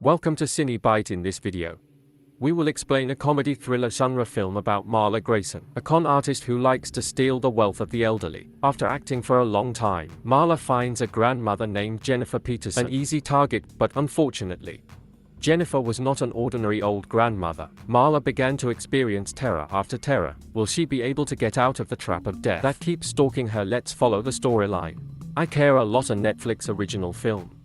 Welcome to Cine Bite. In this video, we will explain a comedy thriller genre film about Marla Grayson, a con artist who likes to steal the wealth of the elderly. After acting for a long time, Marla finds a grandmother named Jennifer Peterson an easy target, but unfortunately, Jennifer was not an ordinary old grandmother. Marla began to experience terror after terror. Will she be able to get out of the trap of death that keeps stalking her? Let's follow the storyline. I Care a Lot, a Netflix original film.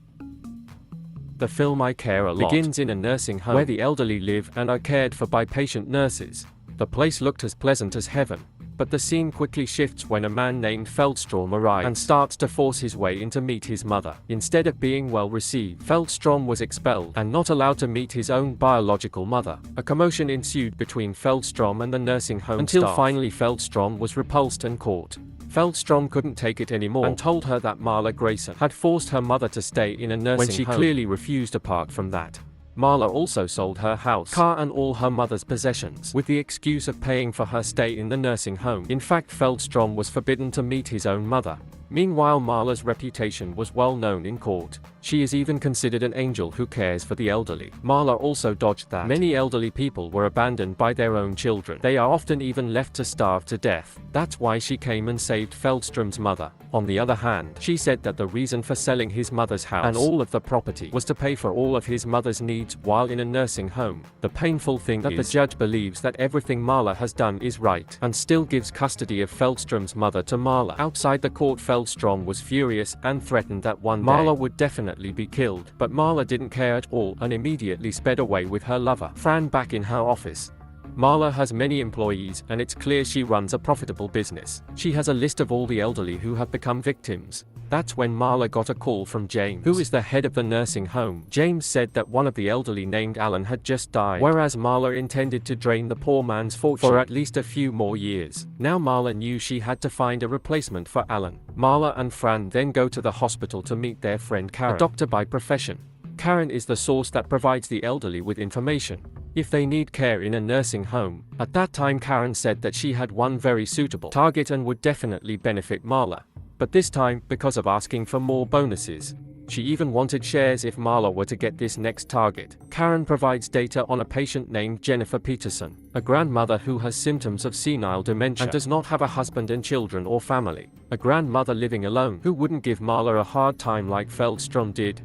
The film I Care a Lot begins in a nursing home where the elderly live and are cared for by patient nurses. The place looked as pleasant as heaven, but the scene quickly shifts when a man named Feldstrom arrives and starts to force his way in to meet his mother. Instead of being well received, Feldstrom was expelled and not allowed to meet his own biological mother. A commotion ensued between Feldstrom and the nursing home until finally Feldstrom was repulsed and caught. Feldstrom couldn't take it anymore and told her that Marla Grayson had forced her mother to stay in a nursing home when she clearly refused. Apart from that, Marla also sold her house, car and all her mother's possessions with the excuse of paying for her stay in the nursing home. In fact, Feldstrom was forbidden to meet his own mother. Meanwhile, Marla's reputation was well known in court. She is even considered an angel who cares for the elderly. Marla also dodged that many elderly people were abandoned by their own children. They are often even left to starve to death. That's why she came and saved Feldstrom's mother. On the other hand, she said that the reason for selling his mother's house and all of the property was to pay for all of his mother's needs while in a nursing home. The painful thing is that the judge believes that everything Marla has done is right and still gives custody of Feldstrom's mother to Marla. Outside the court, Feldstrom was furious and threatened that one day Marla would definitely be killed, but Marla didn't care at all and immediately sped away with her lover, Fran, back in her office. Marla has many employees and it's clear she runs a profitable business. She has a list of all the elderly who have become victims. That's when Marla got a call from James, who is the head of the nursing home. James said that one of the elderly named Alan had just died, whereas Marla intended to drain the poor man's fortune for at least a few more years. Now Marla knew she had to find a replacement for Alan. Marla and Fran then go to the hospital to meet their friend Karen, a doctor by profession. Karen is the source that provides the elderly with information if they need care in a nursing home. At that time, Karen said that she had one very suitable target and would definitely benefit Marla. But this time, because of asking for more bonuses, she even wanted shares if Marla were to get this next target. Karen provides data on a patient named Jennifer Peterson, a grandmother who has symptoms of senile dementia and does not have a husband and children or family. A grandmother living alone who wouldn't give Marla a hard time like Feldstrom did.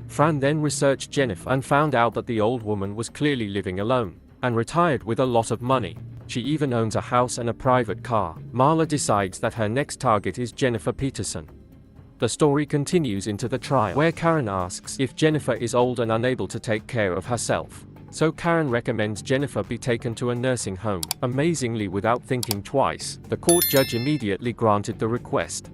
Fran then researched Jennifer and found out that the old woman was clearly living alone and retired with a lot of money. She even owns a house and a private car. Marla decides that her next target is Jennifer Peterson. The story continues into the trial, where Karen asks if Jennifer is old and unable to take care of herself. So Karen recommends Jennifer be taken to a nursing home. Amazingly, without thinking twice, the court judge immediately granted the request.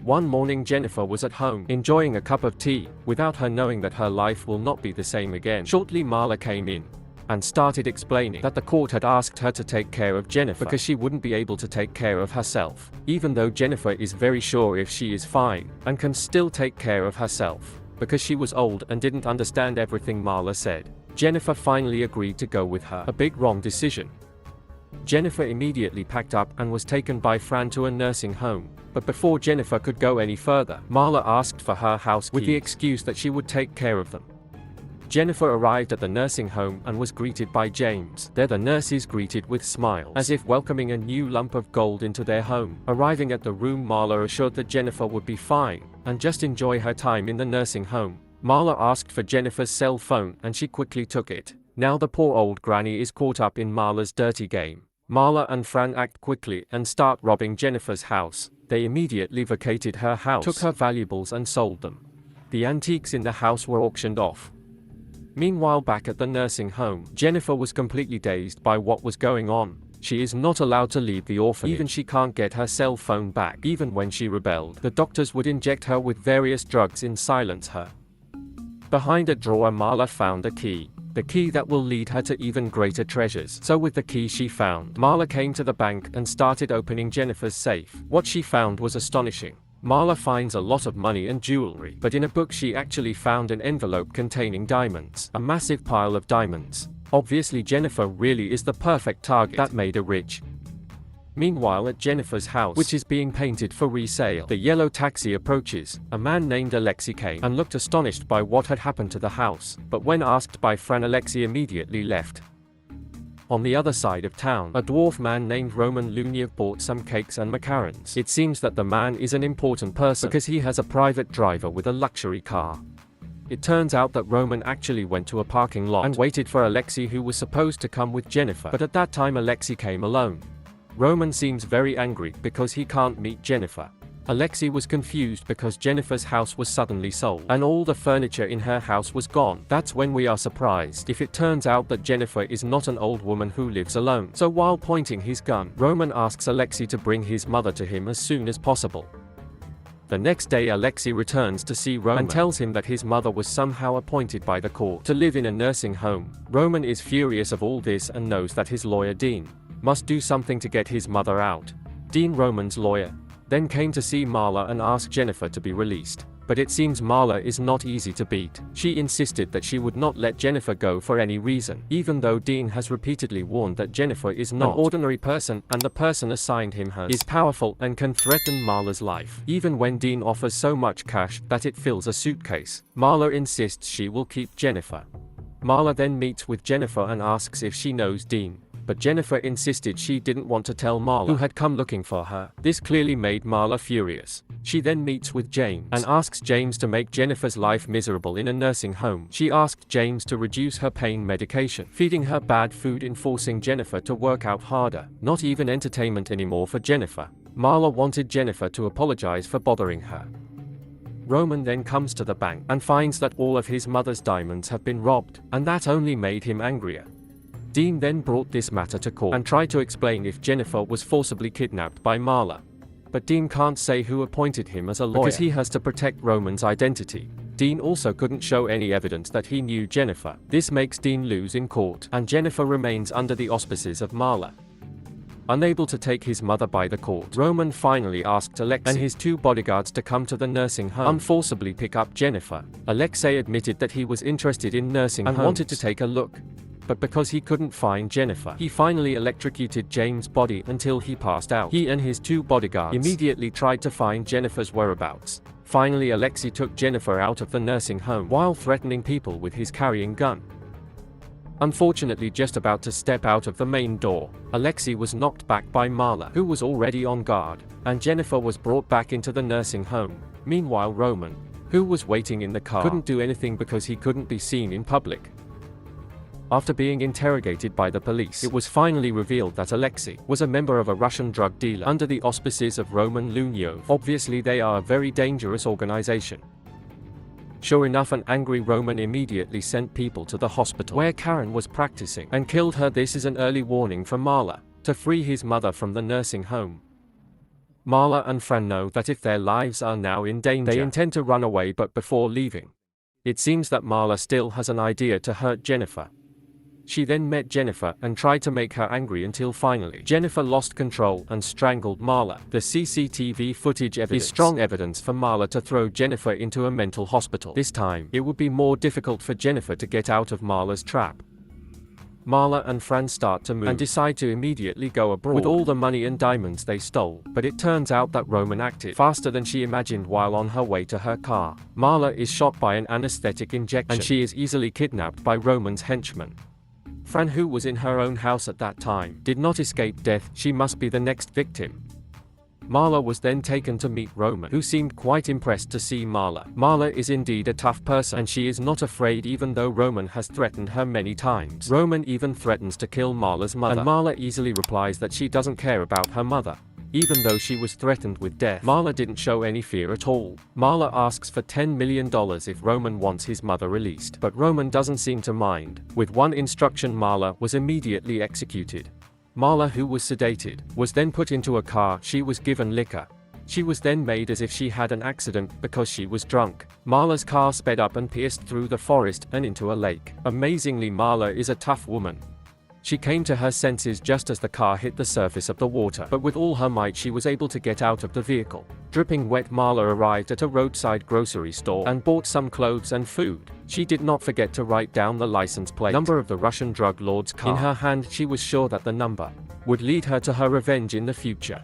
One morning, Jennifer was at home, enjoying a cup of tea, without her knowing that her life will not be the same again. Shortly, Marla came in and started explaining that the court had asked her to take care of Jennifer because she wouldn't be able to take care of herself, even though Jennifer is very sure if she is fine and can still take care of herself, because she was old and didn't understand everything Marla said. Jennifer finally agreed to go with her, a big wrong decision. Jennifer immediately packed up and was taken by Fran to a nursing home. But before Jennifer could go any further, Marla asked for her house keys with the excuse that she would take care of them. Jennifer arrived at the nursing home and was greeted by James. There the nurses greeted with smiles, as if welcoming a new lump of gold into their home. Arriving at the room, Marla assured that Jennifer would be fine and just enjoy her time in the nursing home. Marla asked for Jennifer's cell phone and she quickly took it. Now the poor old granny is caught up in Marla's dirty game. Marla and Fran act quickly and start robbing Jennifer's house. They immediately vacated her house, took her valuables and sold them. The antiques in the house were auctioned off. Meanwhile, back at the nursing home, Jennifer was completely dazed by what was going on. She is not allowed to leave the orphanage. Even she can't get her cell phone back. Even when she rebelled, the doctors would inject her with various drugs and silence her. Behind a drawer, Marla found a key. The key that will lead her to even greater treasures. So with the key she found, Marla came to the bank and started opening Jennifer's safe. What she found was astonishing. Marla finds a lot of money and jewelry, but in a book she actually found an envelope containing diamonds. A massive pile of diamonds. Obviously, Jennifer really is the perfect target that made her rich. Meanwhile, at Jennifer's house, which is being painted for resale, the yellow taxi approaches. A man named Alexei came and looked astonished by what had happened to the house, but when asked by Fran, Alexei immediately left. On the other side of town, a dwarf man named Roman Luniev bought some cakes and macarons. It seems that the man is an important person because he has a private driver with a luxury car. It turns out that Roman actually went to a parking lot and waited for Alexei, who was supposed to come with Jennifer, but at that time Alexei came alone. Roman seems very angry because he can't meet Jennifer. Alexei was confused because Jennifer's house was suddenly sold, and all the furniture in her house was gone. That's when we are surprised if it turns out that Jennifer is not an old woman who lives alone. So while pointing his gun, Roman asks Alexei to bring his mother to him as soon as possible. The next day, Alexei returns to see Roman and tells him that his mother was somehow appointed by the court to live in a nursing home. Roman is furious of all this and knows that his lawyer Dean must do something to get his mother out. Dean, Roman's lawyer, then came to see Marla and asked Jennifer to be released. But it seems Marla is not easy to beat. She insisted that she would not let Jennifer go for any reason, even though Dean has repeatedly warned that Jennifer is not an ordinary person, and the person assigned him is powerful and can threaten Marla's life. Even when Dean offers so much cash that it fills a suitcase, Marla insists she will keep Jennifer. Marla then meets with Jennifer and asks if she knows Dean, but Jennifer insisted she didn't want to tell Marla, who had come looking for her. This clearly made Marla furious. She then meets with James and asks James to make Jennifer's life miserable in a nursing home. She asked James to reduce her pain medication, feeding her bad food, and forcing Jennifer to work out harder. Not even entertainment anymore for Jennifer. Marla wanted Jennifer to apologize for bothering her. Roman then comes to the bank and finds that all of his mother's diamonds have been robbed, and that only made him angrier. Dean then brought this matter to court and tried to explain if Jennifer was forcibly kidnapped by Marla. But Dean can't say who appointed him as a lawyer because he has to protect Roman's identity. Dean also couldn't show any evidence that he knew Jennifer. This makes Dean lose in court, and Jennifer remains under the auspices of Marla. Unable to take his mother by the court, Roman finally asked Alexei and his 2 bodyguards to come to the nursing home and forcibly pick up Jennifer. Alexei admitted that he was interested in nursing homes and wanted to take a look. But because he couldn't find Jennifer, he finally electrocuted James' body until he passed out. He and his 2 bodyguards immediately tried to find Jennifer's whereabouts. Finally, Alexei took Jennifer out of the nursing home while threatening people with his carrying gun. Unfortunately, just about to step out of the main door, Alexei was knocked back by Marla, who was already on guard, and Jennifer was brought back into the nursing home. Meanwhile, Roman, who was waiting in the car, couldn't do anything because he couldn't be seen in public. After being interrogated by the police, it was finally revealed that Alexei was a member of a Russian drug dealer under the auspices of Roman Luniev. Obviously, they are a very dangerous organization. Sure enough, an angry Roman immediately sent people to the hospital where Karen was practicing and killed her. This is an early warning for Marla to free his mother from the nursing home. Marla and Fran know that if their lives are now in danger, they intend to run away, but before leaving, it seems that Marla still has an idea to hurt Jennifer. She then met Jennifer and tried to make her angry until finally Jennifer lost control and strangled Marla. The CCTV footage is strong evidence for Marla to throw Jennifer into a mental hospital. This time, it would be more difficult for Jennifer to get out of Marla's trap. Marla and Fran start to move and decide to immediately go abroad with all the money and diamonds they stole, but it turns out that Roman acted faster than she imagined while on her way to her car. Marla is shot by an anesthetic injection, and she is easily kidnapped by Roman's henchmen. Fran, who was in her own house at that time, did not escape death. She must be the next victim. Marla was then taken to meet Roman, who seemed quite impressed to see Marla. Marla is indeed a tough person, and she is not afraid even though Roman has threatened her many times. Roman even threatens to kill Marla's mother, and Marla easily replies that she doesn't care about her mother. Even though she was threatened with death, Marla didn't show any fear at all. Marla asks for $10 million if Roman wants his mother released, but Roman doesn't seem to mind. With one instruction, Marla was immediately executed. Marla, who was sedated, was then put into a car. She was given liquor. She was then made as if she had an accident because she was drunk. Marla's car sped up and pierced through the forest and into a lake. Amazingly, Marla is a tough woman. She came to her senses just as the car hit the surface of the water, but with all her might she was able to get out of the vehicle, Dripping wet, Marla arrived at a roadside grocery store and bought some clothes and food. She did not forget to write down the license plate number of the Russian drug lord's car. In her hand, she was sure that the number would lead her to her revenge in the future.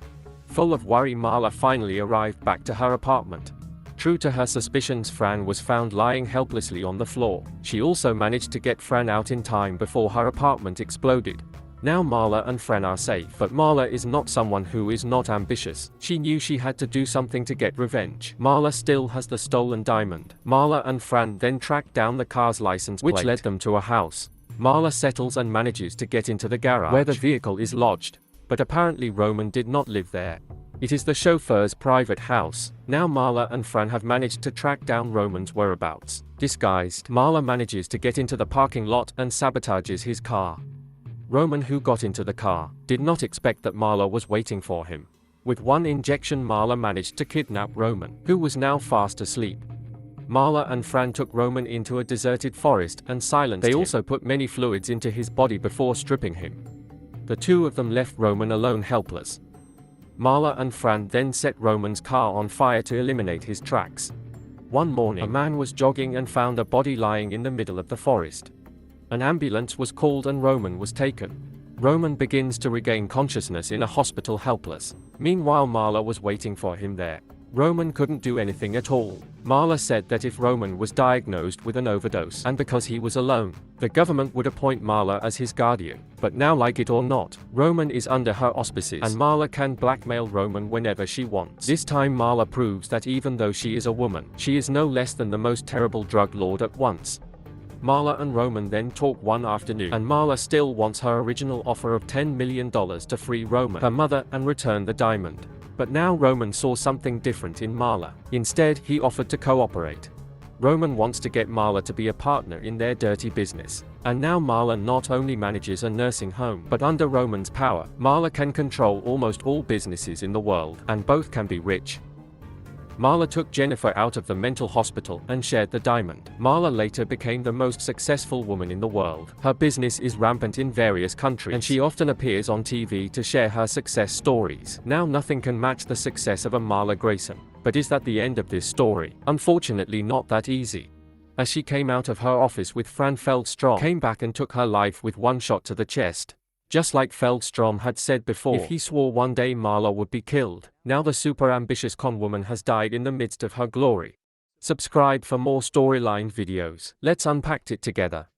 Full of worry, Marla finally arrived back to her apartment. True to her suspicions, Fran was found lying helplessly on the floor. She also managed to get Fran out in time before her apartment exploded. Now Marla and Fran are safe, but Marla is not someone who is not ambitious. She knew she had to do something to get revenge. Marla still has the stolen diamond. Marla and Fran then track down the car's license plate, which led them to a house. Marla settles and manages to get into the garage where the vehicle is lodged, but apparently Roman did not live there. It is the chauffeur's private house. Now Marla and Fran have managed to track down Roman's whereabouts. Disguised, Marla manages to get into the parking lot and sabotages his car. Roman, who got into the car, did not expect that Marla was waiting for him. With one injection, Marla managed to kidnap Roman, who was now fast asleep. Marla and Fran took Roman into a deserted forest and silenced him. They also put many fluids into his body before stripping him. The two of them left Roman alone, helpless. Marla and Fran then set Roman's car on fire to eliminate his tracks. One morning, a man was jogging and found a body lying in the middle of the forest. An ambulance was called and Roman was taken. Roman begins to regain consciousness in a hospital, helpless. Meanwhile, Marla was waiting for him there. Roman couldn't do anything at all. Marla said that if Roman was diagnosed with an overdose, and because he was alone, the government would appoint Marla as his guardian. But now, like it or not, Roman is under her auspices, and Marla can blackmail Roman whenever she wants. This time Marla proves that even though she is a woman, she is no less than the most terrible drug lord at once. Marla and Roman then talk one afternoon, and Marla still wants her original offer of $10 million to free Roman, her mother, and return the diamond. But now Roman saw something different in Marla. Instead, he offered to cooperate. Roman wants to get Marla to be a partner in their dirty business. And now Marla not only manages a nursing home, but under Roman's power, Marla can control almost all businesses in the world, and both can be rich. Marla took Jennifer out of the mental hospital and shared the diamond. Marla later became the most successful woman in the world. Her business is rampant in various countries, and she often appears on TV to share her success stories. Now nothing can match the success of a Marla Grayson. But is that the end of this story? Unfortunately, not that easy. As she came out of her office with Fran, Feldstrom came back and took her life with one shot to the chest. Just like Feldstrom had said before, if he swore one day Marla would be killed, now the super ambitious con woman has died in the midst of her glory. Subscribe for more storyline videos. Let's unpack it together.